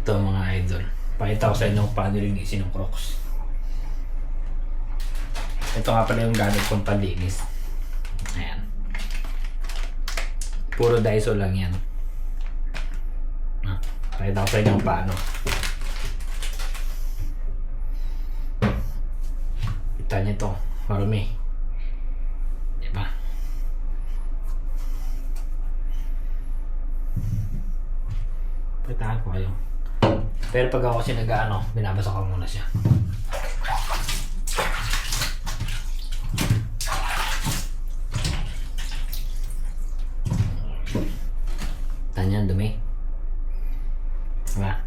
Ito mga idol. Pakita ko sa inyo kung paano linisin ng Crocs. Ito nga pala yung gamit kong panlinis. Ayan. Puro Daiso lang yan. Pakita ko sa inyo kung paano. Kita nyo ito. Marumi. Diba? Pagtahan ko kayo. Pero pag ako kasi nag-ano, binabasa ko muna siya. Tanyan, dumi. Diba?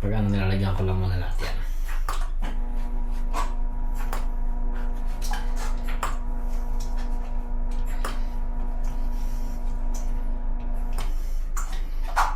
Pag ano, nilalagyan ko lang muna lahat yan.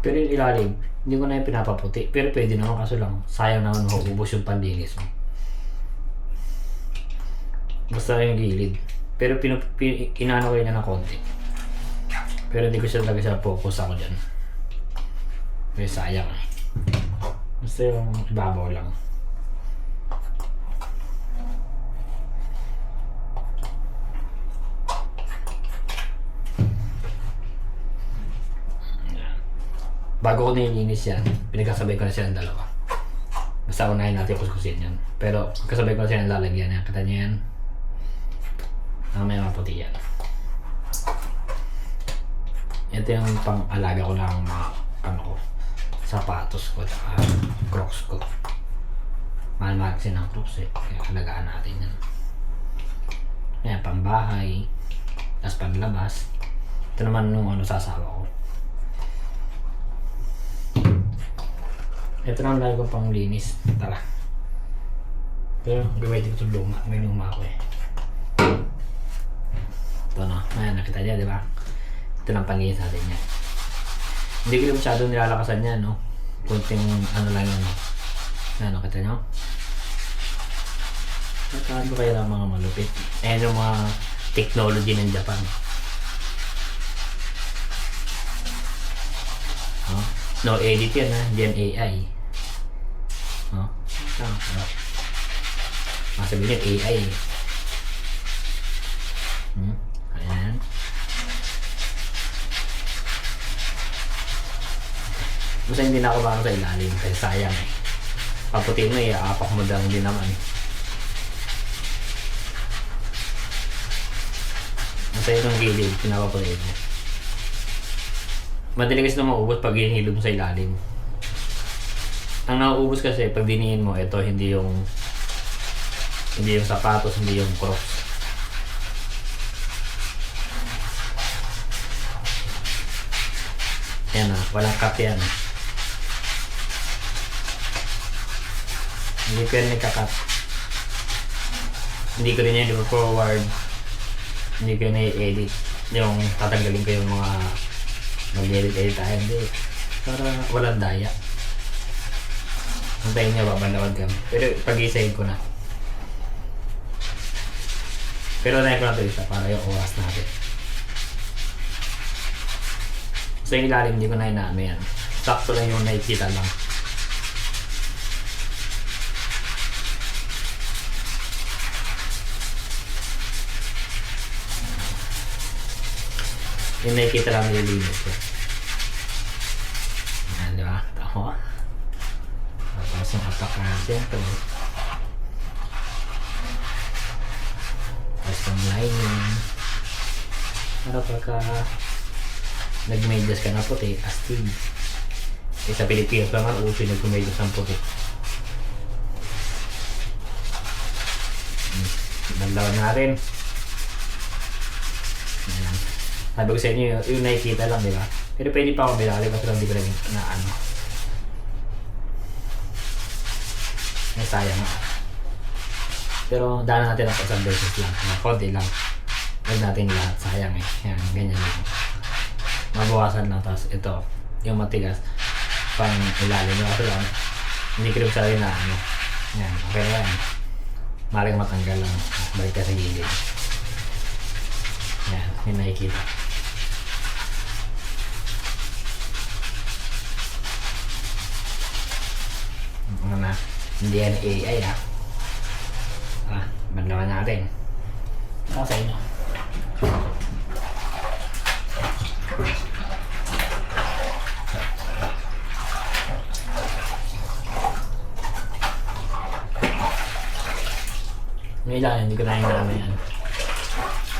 Pero yung ilalim, hindi ko na yung pinapaputi. Pero pwede naman, kaso lang, sayang naman maubos yung panlinis mo. Basta yung gilid. Pero inano ko yun na ng konti. Pero hindi ko siya talaga siya focus ako dyan. Kaya sayang eh. Basta yung ibabaw lang. Bago ko nilinis yan, pinagkasabay ko na siya ng dalawa. Basta unahin natin kuskusin yan. Pero kasabay ko na siya ng lalagyan yan. Kita niya yan. May mga puti yan. Ito yung pang-alaga ko lang mga ano ko. Sapatos ko at Crocs ko. Mahal-mahal kasi ng Crocs eh. Kaya alagaan natin yan. Ayan, pang-bahay. Tapos pang-labas. Ito naman nung ano sasawa ko. Ito naman lagi ko pang linis. Tara. Pero gawin ko ito luma. May luma ako eh. Ito no. Ayan, nakita niya, di ba? Ito lang panlinis natin niya. Hindi ko masyadong nilalakasan niya, no? Kunting ano lang yun. Ayan, nakita niyo? Nakaano kaya lang mga malupit. Ayan yung mga technology ng Japan. Oh, no edit yan ha. Gen AI. Oh, masabihin yung AI. Ayan. Basta hindi na ako parang sa ilalim kasi sayang eh. Paputin mo eh, aapak mo lang din naman. Basta itong gilid, pinapaputin mo. Madali kasi na maubos pag hinihilod mo sa ilalim. Ang nauubos kasi pag dinihin mo, ito hindi yung sapatos, hindi yung Crocs. Yan na, walang cut yan. Hindi ko yan nagka-cut. Hindi ko rin yan i-forward. Hindi ko yan i-edit. Yung tatanggalin ko yung mga mag-edit tayo. Hindi. Para walang daya. Antayin niya, babalawag kami. Pero pag-isahin ko na. Pero nahin ko na ito isa para yung oras natin. Sa ilalim, hindi ko na inaano yan. Sakto lang yung nakikita lang. Yung nakikita lang nililinis ko. Ayan, di ba? Tama. Tapos yung apak natin ito. Tapos yung lining. Para pagka nag-medyas ka na puti, astig. Eh sa Pilipinas naman, uso yung nag-medyas ng puti. Naglawan natin. Ayan. Sabi ko sa inyo, yung nakikita lang, di ba? Pero pwede pa ako bilali kasi lang di ko lang na ano. May sayang ako. Pero daan natin ako sa versus lang. Konti lang. Huwag natin lahat. Sayang eh. Yan, ganyan lang. Mabawasan lang. Tapos ito, yung matigas, pang ilalim yung kasi lang. Hindi ko rin sabi na ano. Yan, okay yan. Maring matanggal lang. Balik ka sa gilid. Yan, yung nakikita. Hindi yan AI ha. Banlawan natin. Ako sa inyo. Ngayon, hindi ko na hinalaman yan.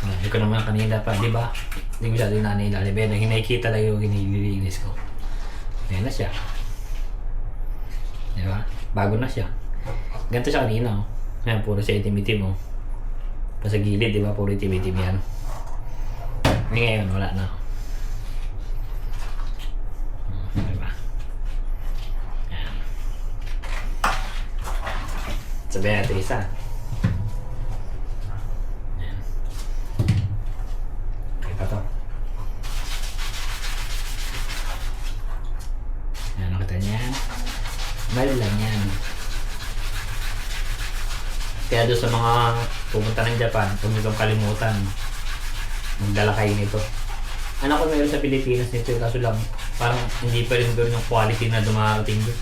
Hindi ko naman kanina pa, di ba? Hindi ko siya din nanilali. Pero hinakita lang yung hinililinis ko. Ayan na siya. Di ba? Bago na siya. Ganito siya kanina. Oh. Ayan, puro siya itim-itim. Oh. Pa sa gilid, di ba? Puro itim-itim yan. Ngayon, wala na. Di ba? Ayan. Sabihin natin isa. Ayan. Okay pa to. Ayan, nakita niya yan. Mahal lang yan. Kaya doon sa mga pupunta ng Japan, kung nitong kalimutan, magdala kayo nito. Anak ko meron sa Pilipinas nito, kaso lang parang hindi pa rin doon yung quality na dumarating doon.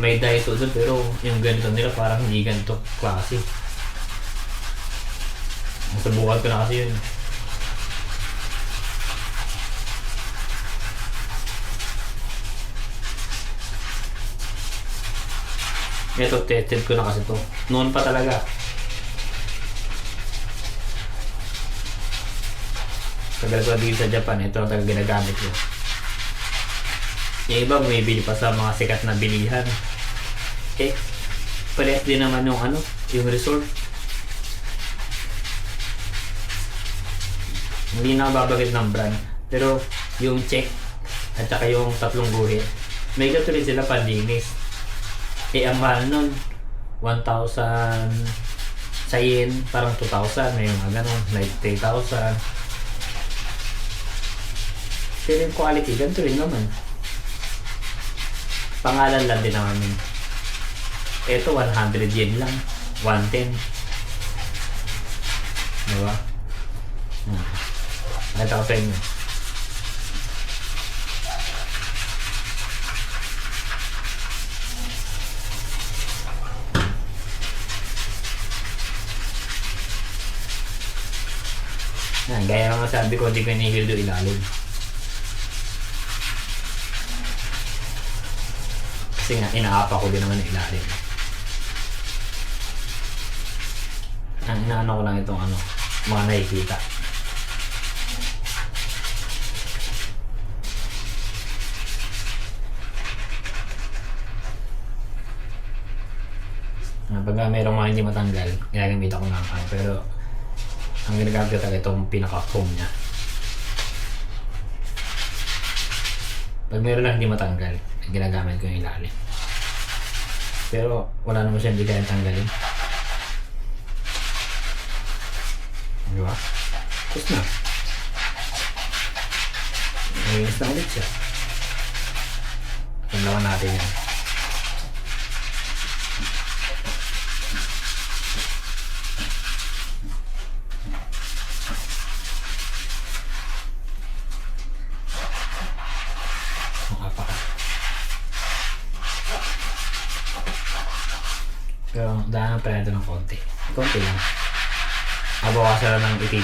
May Daiso doon pero yung ganito nila parang hindi ganito klase. Nasubukan ko na kasi yun. Ito, tested ko na kasi to. Noon pa talaga. Tagal ko dito sa Japan, ito ang talaga ginagamit ko. Yung iba, bumibili pa sa mga sikat na bilihan. Eh, parehas din naman yung ano, yung resort. Hindi na babagit ng brand. Pero, yung check, at saka yung tatlong guhit, may gato rin sila panlinis. Eh, ang mahal nun, 1,000 sa yen, parang 2,000, may mga ganun, like 3,000. Pero yung quality, ganito rin naman. Pangalan lang din naman yun. Ito, 100 yen lang, 110. Diba? Nakita ko sa inyo. Gaya naman sabi ko, hindi ko nihildo ilalim. Kasi nga, inaapa ko din naman ng ilalim. Ang inaano ko lang itong ano, mga nakikita. Pag mayroong mga hindi matanggal, ginagamit ako ng ano, pero ang ginagamit ko talaga itong pinaka-foam niya. Pag meron lang hindi matanggal, ginagamit ko yung ilalim. Pero wala naman siya hindi kayang tanggalin. Diba? Tapos na. Nainis na ulit siya. Paglawan natin yan. Pero dahil pa rin ito ng konti. Konti lang. Mabawasan lang ng itim.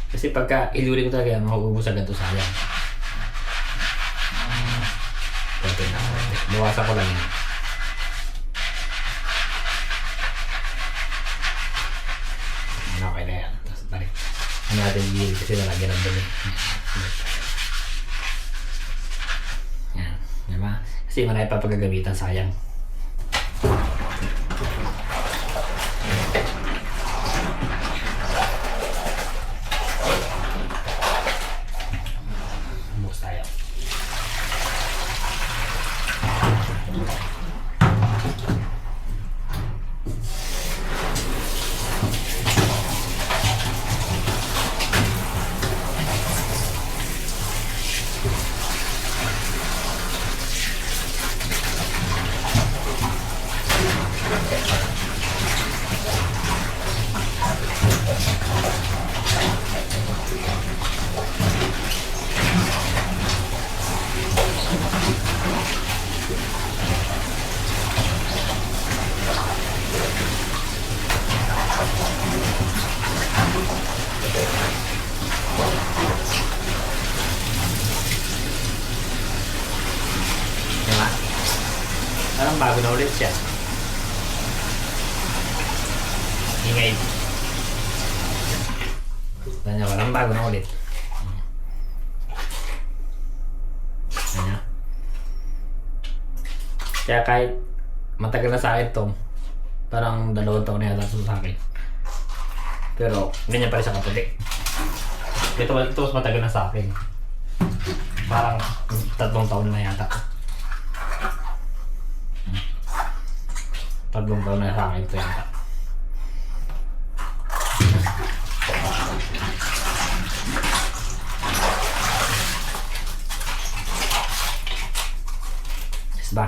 Kasi pagka iluri ko talaga, makuubos agad ito sayang. Konti na konti. Bawasan ko lang yan. Okay na yan. Tapos balik. Ano natin gilid kasi nalagyan ng dumi. Yan. Diba? Kasi marami pa pagagamitan, sayang. Bukas tayo. bago na ulit siya. Ingay. Tanya, walang bago na ulit. Tanya. Kaya kahit matagal na sa akin to, parang 2 taon na yata sa akin. Pero ganyan pa rin siya kaputi. Ito mas matagal na sa akin. Parang 3 taon na yata. 3 taon na sa akin ito yata. Yes ba?